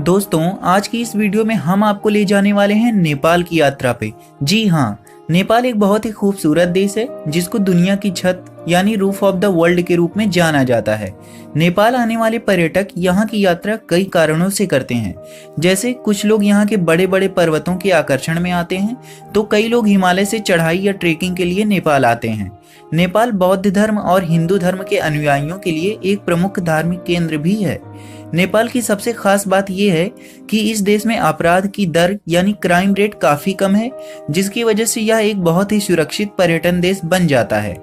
दोस्तों, आज की इस वीडियो में हम आपको ले जाने वाले हैं नेपाल की यात्रा पे। जी हाँ, नेपाल एक बहुत ही खूबसूरत देश है जिसको दुनिया की छत यानी रूफ ऑफ द वर्ल्ड के रूप में जाना जाता है। नेपाल आने वाले पर्यटक यहाँ की यात्रा कई कारणों से करते हैं। जैसे कुछ लोग यहाँ के बड़े बड़े पर्वतों के आकर्षण में आते हैं, तो कई लोग हिमालय से चढ़ाई या ट्रेकिंग के लिए नेपाल आते हैं। नेपाल बौद्ध धर्म और हिंदू धर्म के अनुयायियों के लिए एक प्रमुख धार्मिक केंद्र भी है। नेपाल की सबसे खास बात यह है कि इस देश में अपराध की दर यानी क्राइम रेट काफी कम है, जिसकी वजह से यह एक बहुत ही सुरक्षित पर्यटन देश बन जाता है।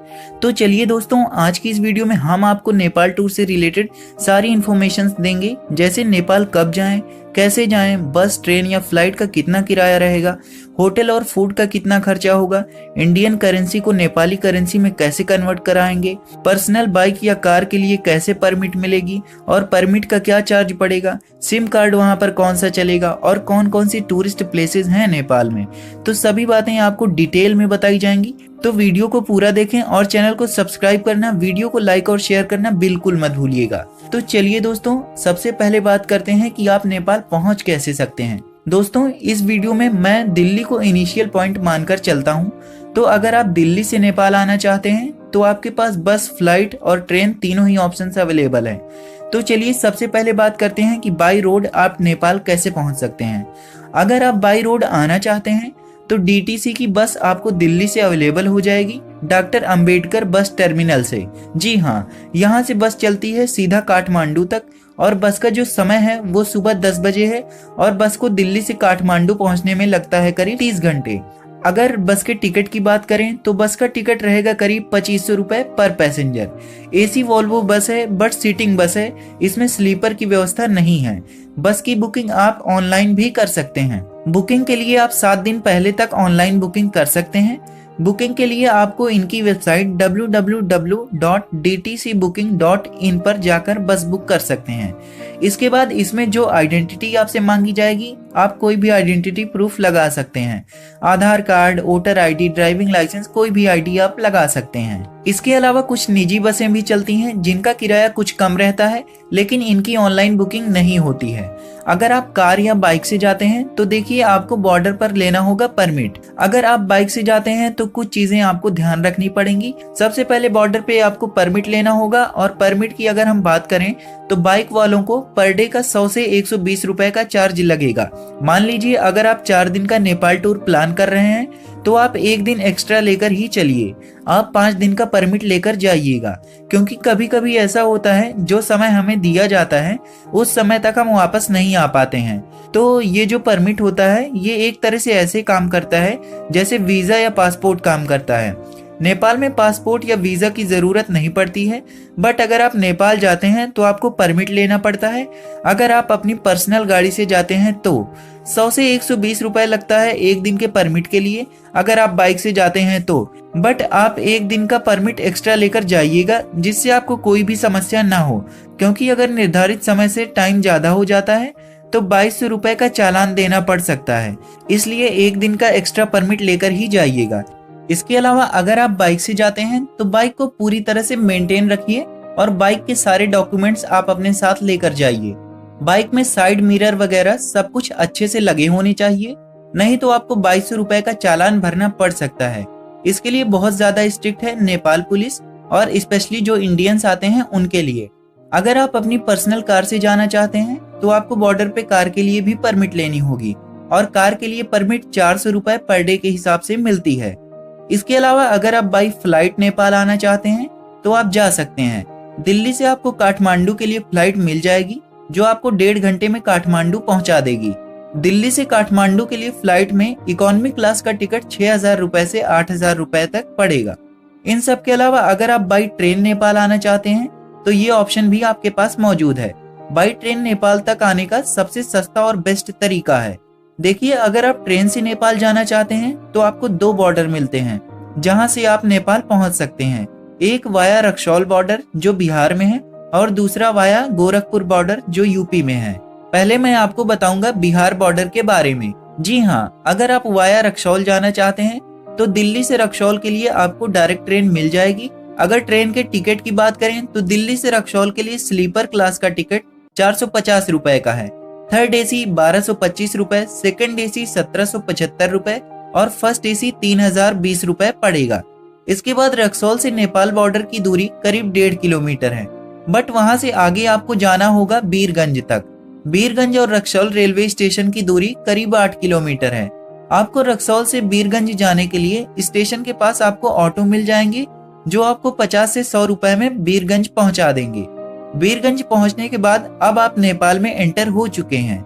तो चलिए दोस्तों, आज की इस वीडियो में हम आपको नेपाल टूर से रिलेटेड सारी इन्फॉर्मेशन देंगे, जैसे नेपाल कब जाएं, कैसे जाएं, बस, ट्रेन या फ्लाइट का कितना किराया रहेगा, होटल और फूड का कितना खर्चा होगा, इंडियन करेंसी को नेपाली करेंसी में कैसे कन्वर्ट कराएंगे, पर्सनल बाइक या कार के लिए कैसे परमिट मिलेगी और परमिट का क्या चार्ज पड़ेगा, सिम कार्ड वहां पर कौन सा चलेगा और कौन कौन सी टूरिस्ट प्लेसेस हैं नेपाल में। तो सभी बातें आपको डिटेल में बताई जाएंगी। तो वीडियो को पूरा देखें और चैनल को सब्सक्राइब करना, वीडियो को लाइक और शेयर करना बिल्कुल मत भूलिएगा। तो चलिए दोस्तों, सबसे पहले बात करते हैं कि आप नेपाल पहुंच कैसे सकते हैं। दोस्तों, इस वीडियो में मैं दिल्ली को इनिशियल पॉइंट मानकर चलता हूं। तो अगर आप दिल्ली से नेपाल आना चाहते हैं तो आपके पास बस, फ्लाइट और ट्रेन तीनों ही ऑप्शंस अवेलेबल हैं। तो चलिए सबसे पहले बात करते हैं कि बाई रोड आप नेपाल कैसे पहुंच सकते हैं। अगर आप बाई रोड आना चाहते हैं तो डीटीसी की बस आपको दिल्ली से अवेलेबल हो जाएगी, डॉक्टर अंबेडकर बस टर्मिनल से। जी हाँ, यहाँ से बस चलती है सीधा काठमांडू तक और बस का जो समय है वो सुबह 10 बजे है और बस को दिल्ली से काठमांडू पहुँचने में लगता है करीब 30 घंटे। अगर बस के टिकट की बात करें तो बस का टिकट रहेगा करीब 2500 रुपए पर पैसेंजर। एसी वॉल्वो बस है बट सीटिंग बस है, इसमें स्लीपर की व्यवस्था नहीं है। बस की बुकिंग आप ऑनलाइन भी कर सकते हैं। बुकिंग के लिए आप 7 दिन पहले तक ऑनलाइन बुकिंग कर सकते हैं। बुकिंग के लिए आपको इनकी वेबसाइट www.dtcbooking.in पर जाकर बस बुक कर सकते हैं। इसके बाद इसमें जो आइडेंटिटी आपसे मांगी जाएगी, आप कोई भी आइडेंटिटी प्रूफ लगा सकते हैं। Aadhaar card, voter ID, driving licence, कोई भी आईडी आप लगा सकते हैं। इसके अलावा कुछ निजी बसें भी चलती हैं जिनका किराया कुछ कम रहता है, लेकिन इनकी ऑनलाइन बुकिंग नहीं होती है। अगर आप कार या बाइक से जाते हैं तो देखिए आपको बॉर्डर पर लेना होगा परमिट। अगर आप बाइक से जाते हैं तो कुछ चीजें आपको ध्यान रखनी पड़ेंगी। सबसे पहले बॉर्डर पे आपको परमिट लेना होगा और परमिट की अगर हम बात करें तो बाइक वालों को पर डे का 100 से 120 रुपए का चार्ज लगेगा। मान लीजिए अगर आप 4 दिन का नेपाल टूर प्लान कर रहे हैं तो आप 1 दिन एक्स्ट्रा लेकर ही चलिए। आप 5 दिन का परमिट लेकर जाइएगा, क्योंकि कभी कभी ऐसा होता है जो समय हमें दिया जाता है उस समय तक हम वापस नहीं आ पाते हैं। तो ये जो परमिट होता है ये एक तरह से ऐसे काम करता है जैसे वीजा या पासपोर्ट काम करता है। नेपाल में पासपोर्ट या वीजा की जरूरत नहीं पड़ती है, बट अगर आप नेपाल जाते हैं तो आपको परमिट लेना पड़ता है। अगर आप अपनी पर्सनल गाड़ी से जाते हैं तो 100 से 120 रुपए लगता है 1 दिन के परमिट के लिए। अगर आप बाइक से जाते हैं तो बट आप 1 दिन का परमिट एक्स्ट्रा लेकर जाइएगा, जिससे आपको कोई भी समस्या ना हो, क्योंकि अगर निर्धारित समय से टाइम ज्यादा हो जाता है तो 2200 रुपए का चालान देना पड़ सकता है। इसलिए 1 दिन का एक्स्ट्रा परमिट लेकर ही जाइएगा। इसके अलावा अगर आप बाइक से जाते हैं तो बाइक को पूरी तरह से मेंटेन रखिए और बाइक के सारे डॉक्यूमेंट्स आप अपने साथ लेकर जाइए। बाइक में साइड मिरर वगैरह सब कुछ अच्छे से लगे होने चाहिए, नहीं तो आपको 2200 रुपए का चालान भरना पड़ सकता है। इसके लिए बहुत ज्यादा स्ट्रिक्ट है नेपाल पुलिस, और स्पेशली जो इंडियंस आते हैं उनके लिए। अगर आप अपनी पर्सनल कार से जाना चाहते हैं तो आपको बॉर्डर पे कार के लिए भी परमिट लेनी होगी, और कार के लिए परमिट 400 रुपए पर डे के हिसाब से मिलती है। इसके अलावा अगर आप बाई फ्लाइट नेपाल आना चाहते हैं तो आप जा सकते हैं। दिल्ली से आपको काठमांडू के लिए फ्लाइट मिल जाएगी जो आपको 1.5 घंटे में काठमांडू पहुंचा देगी। दिल्ली से काठमांडू के लिए फ्लाइट में इकोनॉमी क्लास का टिकट 6000 रुपए से 8000 रुपए तक पड़ेगा। इन सब के अलावा अगर आप बाई ट्रेन नेपाल आना चाहते हैं तो ये ऑप्शन भी आपके पास मौजूद है। बाई ट्रेन नेपाल तक आने का सबसे सस्ता और बेस्ट तरीका है। देखिए, अगर आप ट्रेन से नेपाल जाना चाहते हैं तो आपको 2 बॉर्डर मिलते हैं जहां से आप नेपाल पहुंच सकते हैं। एक वाया रक्सौल बॉर्डर जो बिहार में है और दूसरा वाया गोरखपुर बॉर्डर जो यूपी में है। पहले मैं आपको बताऊंगा बिहार बॉर्डर के बारे में। जी हाँ, अगर आप वाया रक्सौल जाना चाहते हैं तो दिल्ली से रक्सौल के लिए आपको डायरेक्ट ट्रेन मिल जाएगी। अगर ट्रेन के टिकट की बात करें तो दिल्ली से रक्सौल के लिए स्लीपर क्लास का टिकट 450 रुपए का है। थर्ड एसी 1225 रुपए, सेकंड एसी 1775 रुपए और फर्स्ट एसी 3020 रुपए पड़ेगा। इसके बाद रक्सौल से नेपाल बॉर्डर की दूरी करीब 1.5 किलोमीटर है, बट वहां से आगे आपको जाना होगा बीरगंज तक। बीरगंज और रक्सौल रेलवे स्टेशन की दूरी करीब 8 किलोमीटर है। आपको रक्सौल से बीरगंज जाने के लिए स्टेशन के पास आपको ऑटो मिल जाएंगे, जो आपको 50 से 100 रुपए में बीरगंज पहुंचा देंगे। बीरगंज पहुंचने के बाद अब आप नेपाल में एंटर हो चुके हैं।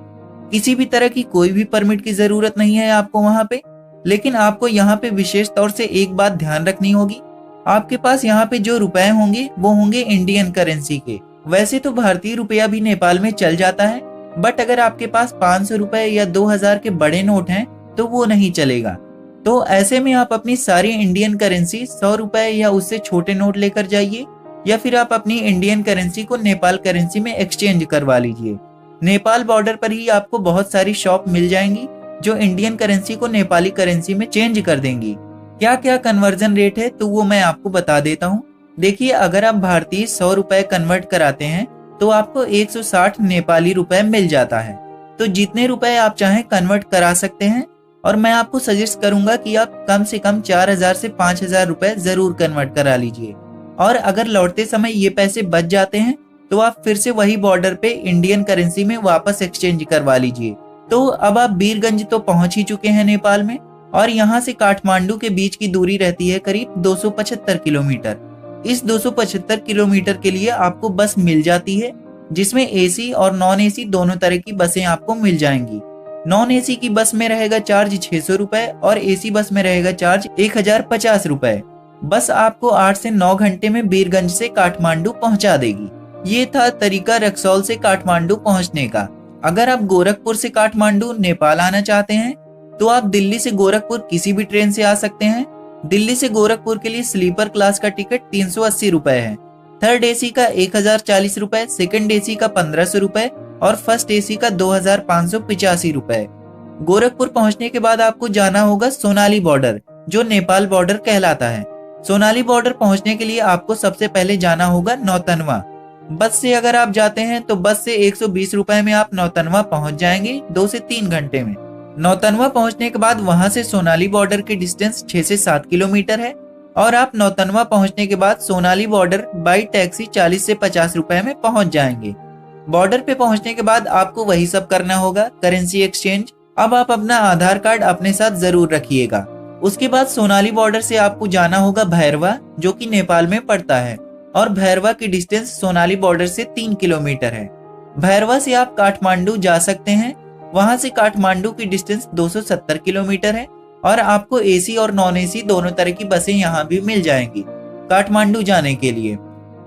किसी भी तरह की कोई भी परमिट की जरूरत नहीं है आपको वहां पे, लेकिन आपको यहाँ पे विशेष तौर से एक बात ध्यान रखनी होगी। आपके पास यहाँ पे जो रुपए होंगे वो होंगे इंडियन करेंसी के। वैसे तो भारतीय रुपया भी नेपाल में चल जाता है, बट अगर आपके पास 500 रुपए या 2000 के बड़े नोट हैं तो वो नहीं चलेगा। तो ऐसे में आप अपनी सारी इंडियन करेंसी 100 रुपए या उससे छोटे नोट लेकर जाइए, या फिर आप अपनी इंडियन करेंसी को नेपाल करेंसी में एक्सचेंज करवा लीजिए। नेपाल बॉर्डर पर ही आपको बहुत सारी शॉप मिल जाएंगी जो इंडियन करेंसी को नेपाली करेंसी में चेंज कर देंगी। क्या क्या कन्वर्जन रेट है तो वो मैं आपको बता देता हूँ। देखिए, अगर आप भारतीय 100 रुपए कन्वर्ट कराते हैं तो आपको 160 नेपाली रुपए मिल जाता है। तो जितने रुपए आप चाहें कन्वर्ट करा सकते हैं, और मैं आपको सजेस्ट करूंगा कि आप कम से कम 4000 से 5000 रुपए जरूर कन्वर्ट करा लीजिए। और अगर लौटते समय ये पैसे बच जाते हैं तो आप फिर से वही बॉर्डर पे इंडियन करेंसी में वापस एक्सचेंज करवा लीजिए। तो अब आप बीरगंज तो पहुंच ही चुके हैं नेपाल में, और यहाँ से काठमांडू के बीच की दूरी रहती है करीब 275 किलोमीटर। इस 275 किलोमीटर के लिए आपको बस मिल जाती है, जिसमें एसी और नॉन एसी दोनों तरह की बसें आपको मिल जाएंगी। नॉन एसी की बस में रहेगा चार्ज 600 रुपए और एसी बस में रहेगा चार्ज 1050 रुपए। बस आपको 8 से 9 घंटे में बीरगंज से काठमांडू पहुंचा देगी। ये था तरीका रक्सौल से काठमांडू पहुंचने का। अगर आप गोरखपुर से काठमांडू नेपाल आना चाहते हैं तो आप दिल्ली से गोरखपुर किसी भी ट्रेन से आ सकते हैं। दिल्ली से गोरखपुर के लिए स्लीपर क्लास का टिकट 380 रुपए है, थर्ड एसी का 1040 रुपए, सेकंड एसी का 1500 रुपए और फर्स्ट एसी का 2585 रुपए। गोरखपुर पहुंचने के बाद आपको जाना होगा सोनाली बॉर्डर, जो नेपाल बॉर्डर कहलाता है। सोनाली बॉर्डर पहुंचने के लिए आपको सबसे पहले जाना होगा नौतनवा। बस से अगर आप जाते हैं तो बस से 120 रुपए में आप नौतनवा पहुंच जाएंगे 2 से 3 घंटे में। नौतनवा पहुंचने के बाद वहां से सोनाली बॉर्डर की डिस्टेंस 6 से 7 किलोमीटर है, और आप नौतनवा पहुंचने के बाद सोनाली बॉर्डर बाई टैक्सी 40 से 50 रुपए में पहुंच जाएंगे। बॉर्डर पे पहुंचने के बाद आपको वही सब करना होगा, करेंसी एक्सचेंज। अब आप अपना आधार कार्ड अपने साथ जरूर रखिएगा। उसके बाद सोनाली बॉर्डर से आपको जाना होगा भैरवा, जो कि नेपाल में पड़ता है, और भैरवा की डिस्टेंस सोनाली बॉर्डर से 3 किलोमीटर है। भैरवा से आप काठमांडू जा सकते हैं। वहां से काठमांडू की डिस्टेंस 270 किलोमीटर है, और आपको एसी और नॉन एसी दोनों तरह की बसें यहाँ भी मिल जाएंगी काठमांडू जाने के लिए।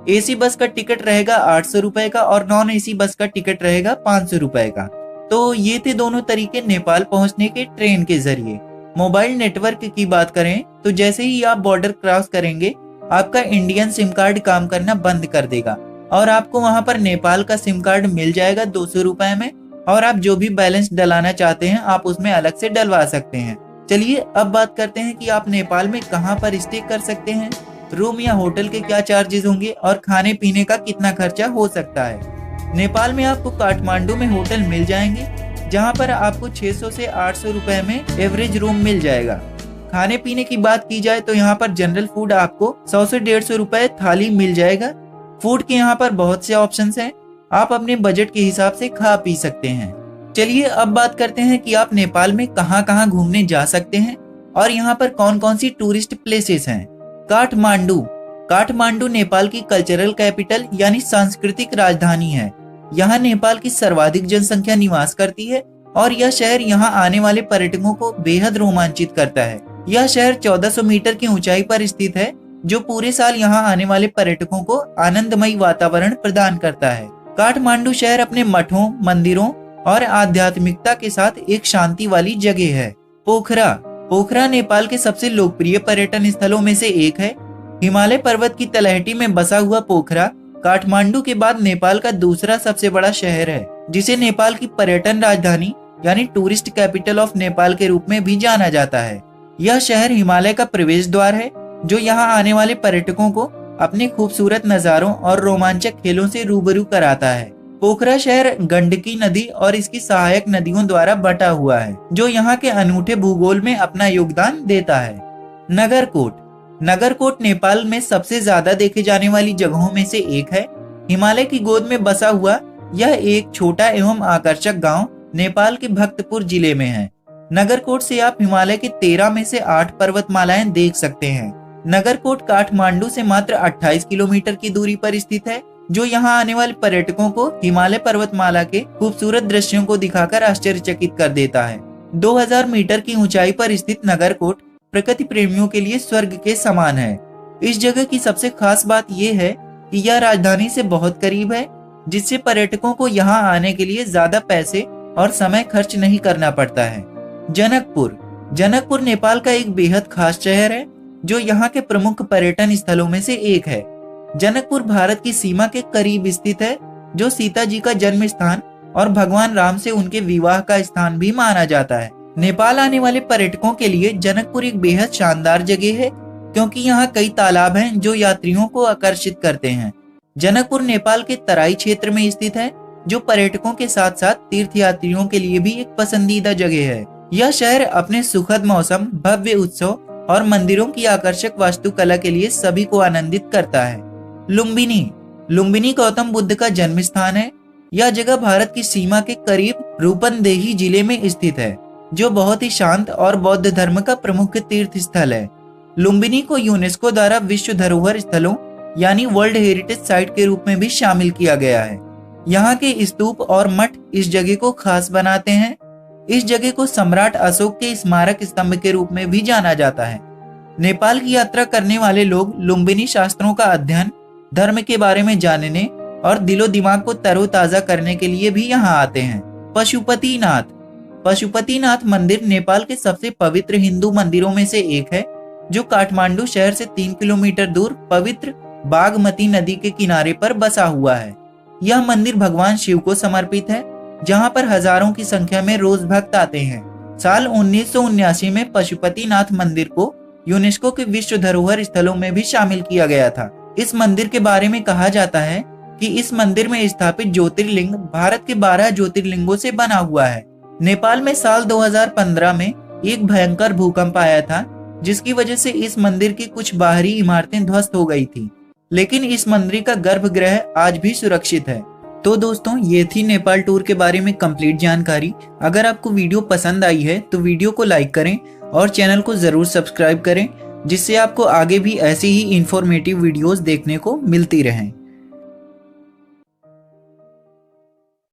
एसी बस का टिकट रहेगा 800 रुपए का और नॉन एसी बस का टिकट रहेगा 500 रुपए का। तो ये थे दोनों तरीके नेपाल पहुंचने के ट्रेन के जरिए। मोबाइल नेटवर्क की बात करें तो जैसे ही आप बॉर्डर क्रॉस करेंगे आपका इंडियन सिम कार्ड काम करना बंद कर देगा, और आपको वहां पर नेपाल का सिम कार्ड मिल जाएगा 200 रुपए में, और आप जो भी बैलेंस डलाना चाहते हैं आप उसमें अलग से डलवा सकते हैं। चलिए अब बात करते हैं कि आप नेपाल में कहां पर स्टे कर सकते हैं, रूम या होटल के क्या चार्जेस होंगे और खाने पीने का कितना खर्चा हो सकता है। नेपाल में आपको काठमांडू में होटल मिल जाएंगे, जहां पर आपको 600 से 800 रुपए में एवरेज रूम मिल जाएगा। खाने पीने की बात की जाए तो यहाँ पर जनरल फूड आपको 100 से 150 रुपए थाली मिल जाएगा। फूड के यहाँ पर बहुत से ऑप्शंस हैं, आप अपने बजट के हिसाब से खा पी सकते हैं। चलिए अब बात करते हैं कि आप नेपाल में कहां कहां घूमने जा सकते हैं और यहाँ पर कौन कौन सी टूरिस्ट प्लेसेस हैं। काठमांडू। काठमांडू नेपाल की कल्चरल कैपिटल यानी सांस्कृतिक राजधानी है। यहाँ नेपाल की सर्वाधिक जनसंख्या निवास करती है, और यह शहर यहाँ आने वाले पर्यटकों को बेहद रोमांचित करता है। यह शहर 1400 मीटर की ऊंचाई पर स्थित है, जो पूरे साल यहाँ आने वाले पर्यटकों को आनंदमयी वातावरण प्रदान करता है। काठमांडू शहर अपने मठों, मंदिरों और आध्यात्मिकता के साथ एक शांति वाली जगह है। पोखरा। पोखरा नेपाल के सबसे लोकप्रिय पर्यटन स्थलों में से एक है। हिमालय पर्वत की तलहटी में बसा हुआ पोखरा काठमांडू के बाद नेपाल का दूसरा सबसे बड़ा शहर है, जिसे नेपाल की पर्यटन राजधानी यानी टूरिस्ट कैपिटल ऑफ नेपाल के रूप में भी जाना जाता है। यह शहर हिमालय का प्रवेश द्वार है, जो यहाँ आने वाले पर्यटकों को अपने खूबसूरत नज़ारों और रोमांचक खेलों से रूबरू कराता है। पोखरा शहर गंडकी नदी और इसकी सहायक नदियों द्वारा बटा हुआ है, जो यहाँ के अनूठे भूगोल में अपना योगदान देता है। नगरकोट। नगरकोट नेपाल में सबसे ज्यादा देखे जाने वाली जगहों में से एक है। हिमालय की गोद में बसा हुआ यह एक छोटा एवं आकर्षक गांव नेपाल के भक्तपुर जिले में है। नगरकोट से आप हिमालय के 13 में से 8 पर्वतमालाएं देख सकते हैं। नगरकोट काठमांडू से मात्र 28 किलोमीटर की दूरी पर स्थित है, जो यहाँ आने वाले पर्यटकों को हिमालय पर्वतमाला के खूबसूरत दृश्यों को दिखाकर आश्चर्यचकित कर देता है। 2000 मीटर की ऊंचाई पर स्थित नगरकोट प्रकृति प्रेमियों के लिए स्वर्ग के समान है। इस जगह की सबसे खास बात यह है कि यह राजधानी से बहुत करीब है, जिससे पर्यटकों को यहाँ आने के लिए ज्यादा पैसे और समय खर्च नहीं करना पड़ता है। जनकपुर। जनकपुर नेपाल का एक बेहद खास शहर है, जो यहाँ के प्रमुख पर्यटन स्थलों में से एक है। जनकपुर भारत की सीमा के करीब स्थित है, जो सीता जी का जन्म स्थान और भगवान राम से उनके विवाह का स्थान भी माना जाता है। नेपाल आने वाले पर्यटकों के लिए जनकपुर एक बेहद शानदार जगह है, क्योंकि यहाँ कई तालाब हैं जो यात्रियों को आकर्षित करते हैं। जनकपुर नेपाल के तराई क्षेत्र में स्थित है, जो पर्यटकों के साथ साथ तीर्थयात्रियों के लिए भी एक पसंदीदा जगह है। यह शहर अपने सुखद मौसम, भव्य उत्सव और मंदिरों की आकर्षक वास्तुकला के लिए सभी को आनंदित करता है। लुम्बिनी। लुम्बिनी गौतम बुद्ध का जन्म स्थान है। यह जगह भारत की सीमा के करीब रूपनदेही जिले में स्थित है, जो बहुत ही शांत और बौद्ध धर्म का प्रमुख तीर्थ स्थल है। लुम्बिनी को यूनेस्को द्वारा विश्व धरोहर स्थलों यानी वर्ल्ड हेरिटेज साइट के रूप में भी शामिल किया गया है। यहाँ के स्तूप और मठ इस जगह को खास बनाते हैं। इस जगह को सम्राट अशोक के स्मारक स्तंभ के रूप में भी जाना जाता है। नेपाल की यात्रा करने वाले लोग लुम्बिनी शास्त्रों का अध्ययन, धर्म के बारे में जानने और दिलो दिमाग को तरोताजा करने के लिए भी यहाँ आते हैं। पशुपतिनाथ। पशुपतिनाथ मंदिर नेपाल के सबसे पवित्र हिंदू मंदिरों में से एक है, जो काठमांडू शहर से 3 किलोमीटर दूर पवित्र बागमती नदी के किनारे पर बसा हुआ है। यह मंदिर भगवान शिव को समर्पित है, जहाँ पर हजारों की संख्या में रोज भक्त आते हैं। साल 1979 में पशुपतिनाथ मंदिर को यूनेस्को के विश्व धरोहर स्थलों में भी शामिल किया गया था। इस मंदिर के बारे में कहा जाता है कि इस मंदिर में स्थापित ज्योतिर्लिंग भारत के 12 ज्योतिर्लिंगों से बना हुआ है। नेपाल में साल 2015 में एक भयंकर भूकंप आया था, जिसकी वजह से इस मंदिर की कुछ बाहरी इमारतें ध्वस्त हो गई थी, लेकिन इस मंदिर का गर्भगृह आज भी सुरक्षित है। तो दोस्तों, ये थी नेपाल टूर के बारे में कंप्लीट जानकारी। अगर आपको वीडियो पसंद आई है तो वीडियो को लाइक करें और चैनल को जरूर सब्सक्राइब करें, जिससे आपको आगे भी ऐसी ही इंफॉर्मेटिव वीडियोस देखने को मिलती रहें।